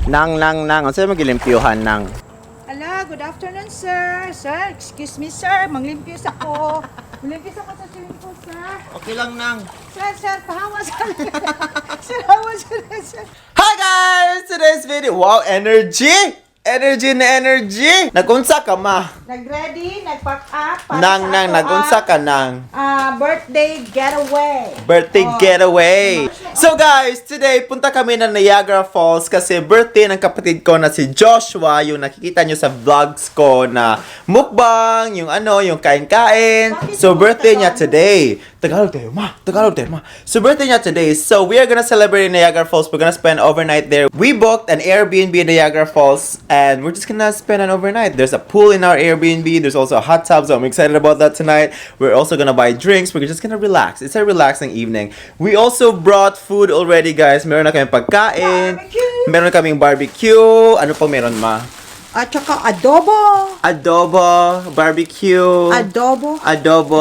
Nang. Ano sa'yo magilimpyuhan, nang? Ala, good afternoon, sir. Sir, excuse me, sir. Manglimpyos ako. Manglimpyos ako sa swimming pool, sir. Okay lang, nang. Sir, pahawa sa Sir, hawa sa Hi guys! Today's video, wow, energy! Energy na energy! Nagunsa ka, ma? Nag-ready, nag-pack up. Nang, nagunsa ka, nang. Birthday getaway. Birthday getaway. So guys, today punta kami ng Niagara Falls kasi birthday ng kapatid ko na si Joshua, yung nakikita nyo sa vlogs ko na mukbang, yung yung kain-kain. So birthday niya today. Tagalog tayo, ma. So birthday niya today. So we are gonna celebrate in Niagara Falls. We're gonna spend overnight there. We booked an Airbnb in Niagara Falls and we're just gonna spend an overnight. There's a pool in our Airbnb. There's also a hot tub, so I'm excited about that tonight. We're also gonna buy drinks. We're just gonna relax. It's a relaxing evening. We also brought food already, guys. Meron na kaming pagkain. Barbecue. Meron na kaming barbecue. Ano pa meron, ma? At saka adobo. Adobo, barbecue. Adobo.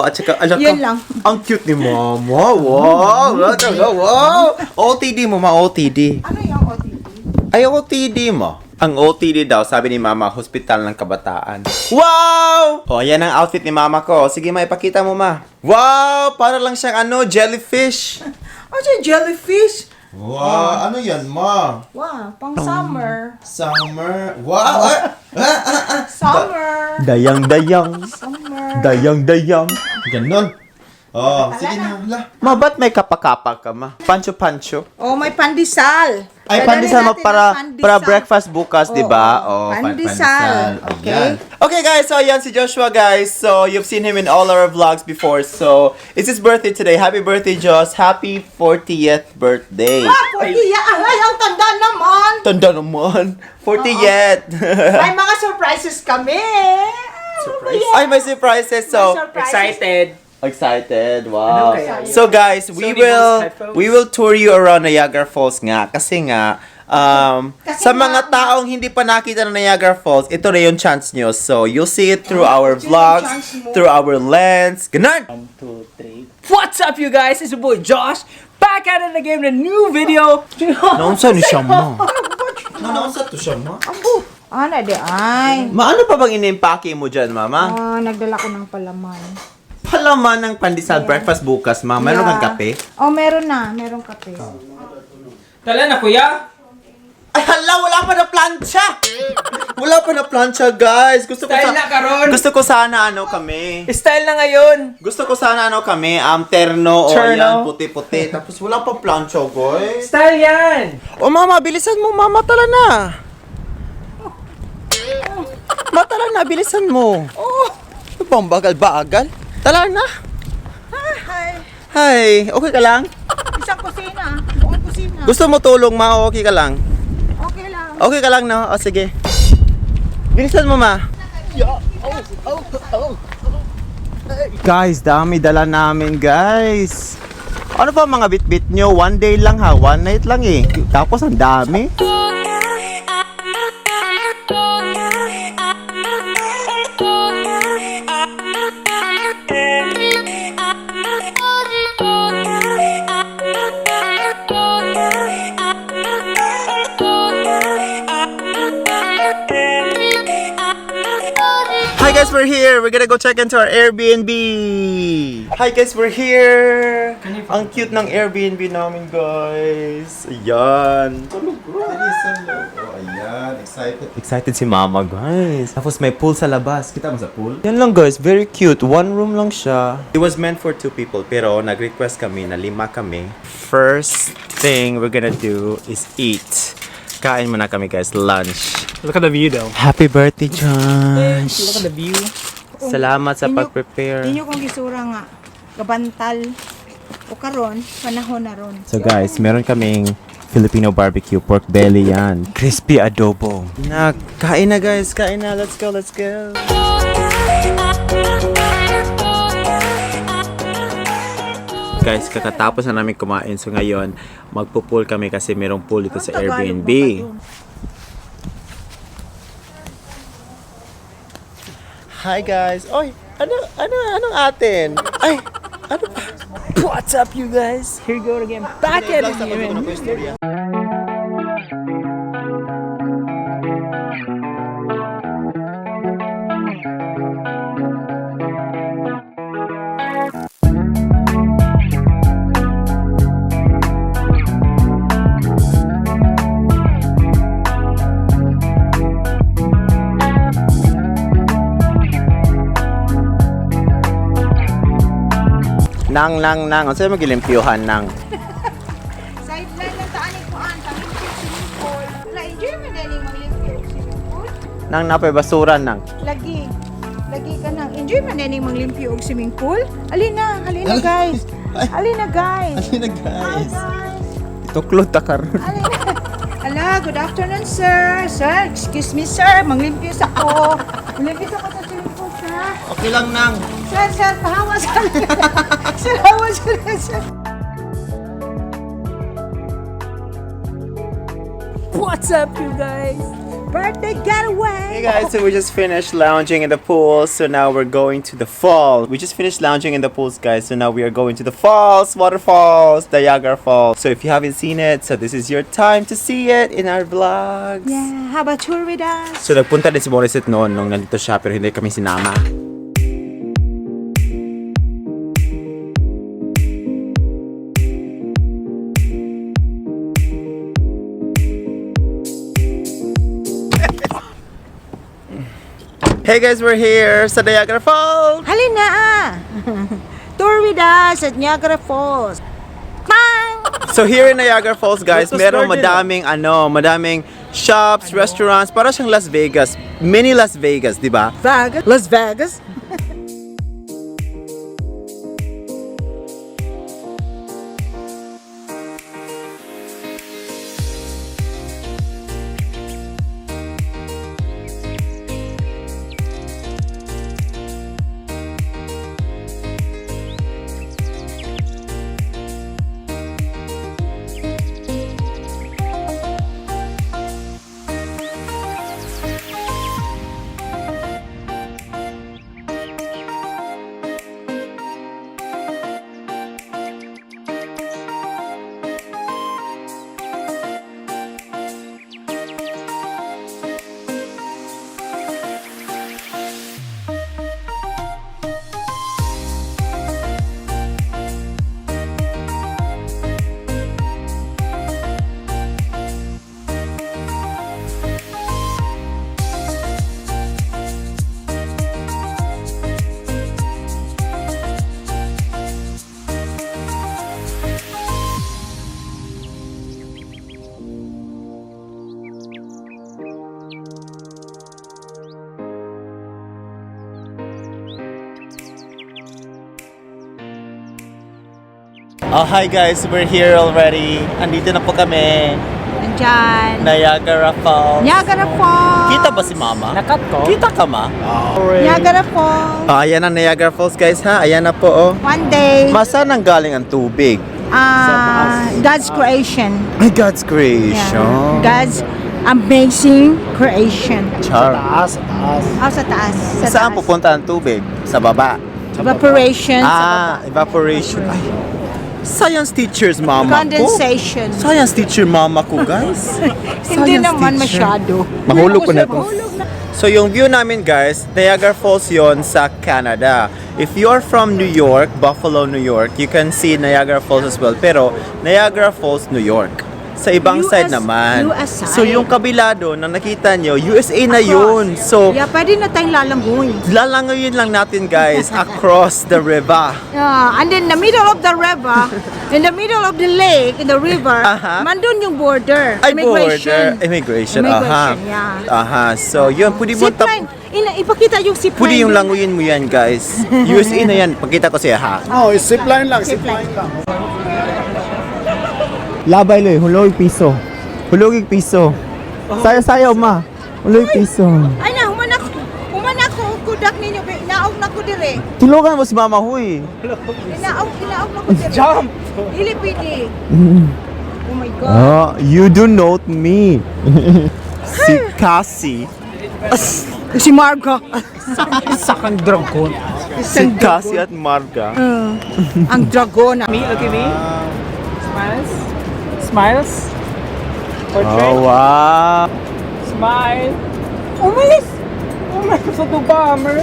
At saka, Yun lang. Ang cute ni mama. Wow. Wow. OTD mo, ma. OTD. Ano yung OTP? Ay, OTD mo. Ang OTD daw, sabi ni mama, hospital ng kabataan. Wow! Oh, yan ang outfit ni mama ko. Sige, ma, ipakita mo, ma. Wow! Para lang siyang jellyfish. Ano yung jellyfish? Wow! Ano yan, ma? Wow, pang summer. Summer. Wow! Summer. Dayang. Summer. Dayang. Ganon. Oh, sige na. Ma, ba't may kapakapa ka, ma? Pancho. Oh, may pandesal. Ay, Dadalhin pandesal mo natin para ang pandesal. para breakfast bukas, di ba? Oo. Oh, Pandesal. Okay. Okay, guys. So, yan si Joshua, guys. So, you've seen him in all our vlogs before. So, it's his birthday today. Happy birthday, Josh. Happy 40th birthday. 40 ay, ang tanda naman. Tanda naman. 40th. May mga surprises kami. Surprise? Ay, may surprises. So, Excited. Wow. So guys, we will tour you around Niagara Falls nga kasi nga sa mga taong hindi pa nakita ng Niagara Falls, ito na yung chance nyo. So, you'll see it through our vlogs, through our lens. Ganon! 1, 2, 3. What's up, you guys? It's your boy Josh. Back at it again with a new video. Naunsa ni siya, ma? Naunsa to siya, ma? Ano di ay? Ano pa bang inimpake mo dyan, mama? Nagdala ko ng palaman. Palaman ng pandesal breakfast bukas, ma. Meron kang kape? Oh, meron na. Merong kape. Tala na, kuya. Ay, hala, wala pa na plancha! Wala pa na plancha, guys. Gusto ko sana kami. Style na ngayon. Gusto ko sana kami, terno o Terno. yan, puti-puti. Tapos wala pa plancha, guys. Style yan. O mama, bilisan mo, mama, tala na. Matala na, bilisan mo. Oh, ano bang bagal-bagal? Tala na. Hi, okay ka lang? Isang kusina. Buong kusina. Gusto mo tulong, ma? O okay ka lang? Okay lang. Okay ka lang, no? O sige. Bilisan mo, ma. Guys, dami dala namin, guys. Ano pa mga bit-bit nyo? One day lang ha, one night lang eh. Tapos ang dami. Hi guys, we're here. We're gonna go check into our Airbnb. Hi guys, we're here. Ang cute ng Airbnb namin, guys. Ayan. Oh, ayan. Excited si mama, guys. Tapos may pool sa labas. Kita mo sa pool? Yan lang, guys. Very cute. One room lang siya. It was meant for 2 people, pero nag-request kami na 5 kami. First thing we're gonna do is eat. Kain muna kami, guys. Lunch. Look at the view, though. Happy birthday, Josh! Look at the view. Salamat sa pag-prepare. Tinyo kong gisura nga. Gabantal. O karon, panahon na ron. So guys, meron kaming Filipino barbecue, pork belly yan. Crispy adobo. Kain na guys, kain na. Let's go. Guys, kakatapos na namin kumain. So ngayon, magpo-pool kami kasi merong pool dito sa Airbnb. Hi guys. Oy, anong atin? Ay, ano pa? What's up, you guys? Here you go again. Back at it again. Nang. Ano sa'yo magilimpyuhan nang? Sideline lang taan ko ang tangin ko swimming pool. Na-enjoy mo na yung maglimpyo swimming pool. Nang napay basuran nang. Lagi ka nang. Enjoy mo na yung maglimpyo og swimming pool. Halina guys. Halina guys. Ano na Hi guys. Tuklod ta karon. Ala, good afternoon, sir. Sir, excuse me, sir. Manglimpyos ako. Manglimpyos ako sa swimming pool, sir. Okay lang nang. Sir, pahawa sa Sir, hawa sa sir. What's up, you guys? Birthday getaway. Hey guys, so we just finished lounging in the pool, so now we're going to the fall. We just finished lounging in the pools, guys, so now we are going to the falls, waterfalls, Niagara Falls. So if you haven't seen it, so this is your time to see it in our vlogs. Yeah, how about tour with us? So nagpunta din si Morissette noon nung nandito siya pero hindi kami sinama. Hey guys, we're here sa Niagara Falls! Halina Tour with us at Niagara Falls. Bang! So here in Niagara Falls, guys, meron madaming shops, restaurants, para siyang Las Vegas. Mini Las Vegas, di ba? Vegas? Las Vegas? Oh, hi guys, we're here already. Andito na po kami. Nandyan. Niagara Falls. Niagara Falls. Kita ba si Mama? Nakat ko? Kita ka, Ma? Niagara Falls. Oh, ayan ang Niagara Falls, guys, ha? Ayan na po, oh. One day, Masa nang galing ang tubig? God's creation. Ay, God's creation. God's amazing creation. Char. Sa taas. Saan pupunta ang tubig? Sa baba. Evaporation. Evaporation. Ay, science teachers, Mama Condensation. ko. Science teacher, Mama ko, guys. Hindi Science naman teacher. masyado. Mahulog ko na to. Mahulog na. So yung view namin, guys, Niagara Falls yon sa Canada. If you're from New York, Buffalo, New York, you can see Niagara Falls as well. Pero Niagara Falls, New York. Sa ibang side naman. US side. So yung kabila doon na nakita nyo, USA na yun. So Yeah, pwede na tayong lalangoy. lalangoyin lang natin, guys, across the river. And in the middle of the river, in the middle of the lake, in the river, mandun yung border. Ay, Immigration. border. Immigration. Immigration, Aha. yeah. Aha. So yun, pwede mo Zipline. Ipakita yung zipline. pwede yung languyin mo yan, guys. USA na yan. Pagkita ko siya, ha? Oh, zipline lang, zipline lang. Labay loy, hulog piso. Hulog piso. Sayo ma. Hulog piso. Ay na, humanak ko, kudak ninyo, inaog na ko dire. Tulogan mo si Mama Huy. Inaog na ko dire. Jump! Dili pwede. Oh my God. Oh, you do note me. Si Cassie. Si Marga. Isa kang dragon. Si Cassie at Marga. Ang dragona. Me, look at me. Smiles. Smiles. Portrait. Oh, wow. Smile. Umalis! Umalis sa tubamer.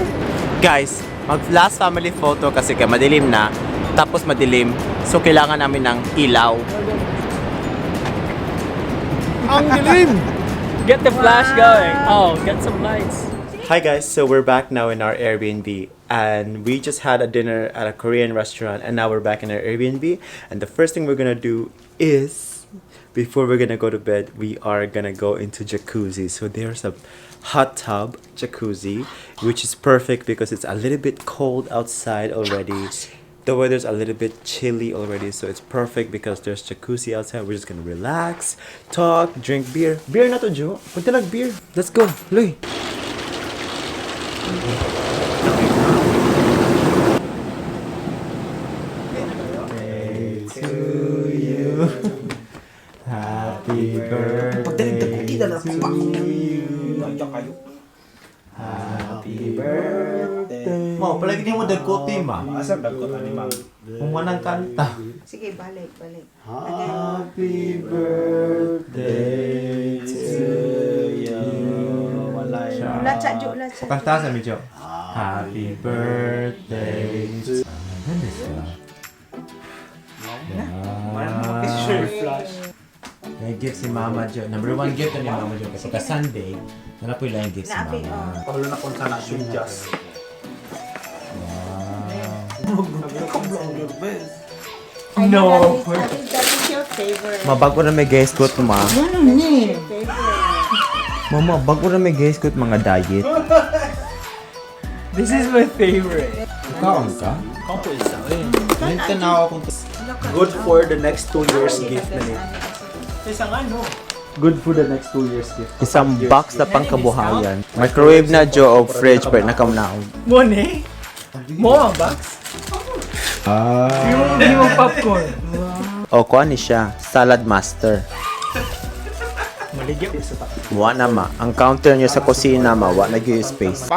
Guys, mag-last family photo kasi madilim na. Tapos madilim. So, kailangan namin ng ilaw. Ang dilim! Get the flash going. Oh, get some lights. Hi guys, so we're back now in our Airbnb. and we just had a dinner at a Korean restaurant, and now we're back in our Airbnb. And the first thing we're gonna do is, before we're gonna go to bed, we are gonna go into jacuzzi. So there's a hot tub jacuzzi, which is perfect because it's a little bit cold outside already. The weather's a little bit chilly already, so it's perfect because there's jacuzzi outside. We're just gonna relax, talk, drink beer. Beer na to, Jo. Punta lang beer. Let's go. Loy. Birthday to you. Happy birthday to you. Happy birthday. Mau, palagi niyo mo dagkote, ma. Asa dagkot ani mang? Kung manang kanta. Sige, balik. Happy birthday to you. Latsa. Kanta sa medyo. Happy birthday to may gift si Mama Jo. Number 1 gift ni Mama Jo. Kasi ka-Sunday, wala po yung gift si Mama. Paulo na kung sana sudyas. No. That is your favorite. Mabago na may guest coat, ma. Mama, bago na may guest coat mga diet. This is my favorite. Kaon ka? Kampo isa eh. Minta na ako kung Good for the next 2 years gift na ni. Isang ano? Good for the next 2 years gift. isang box na pangkabuhayan. Microwave na Jo o fridge pero nakamnaog. Money? Mo ang box? Yung popcorn. O, kuha ni siya. Salad master. Maligyan. Wa na ma. Ang counter niyo sa kusina ma, wa na gyud space.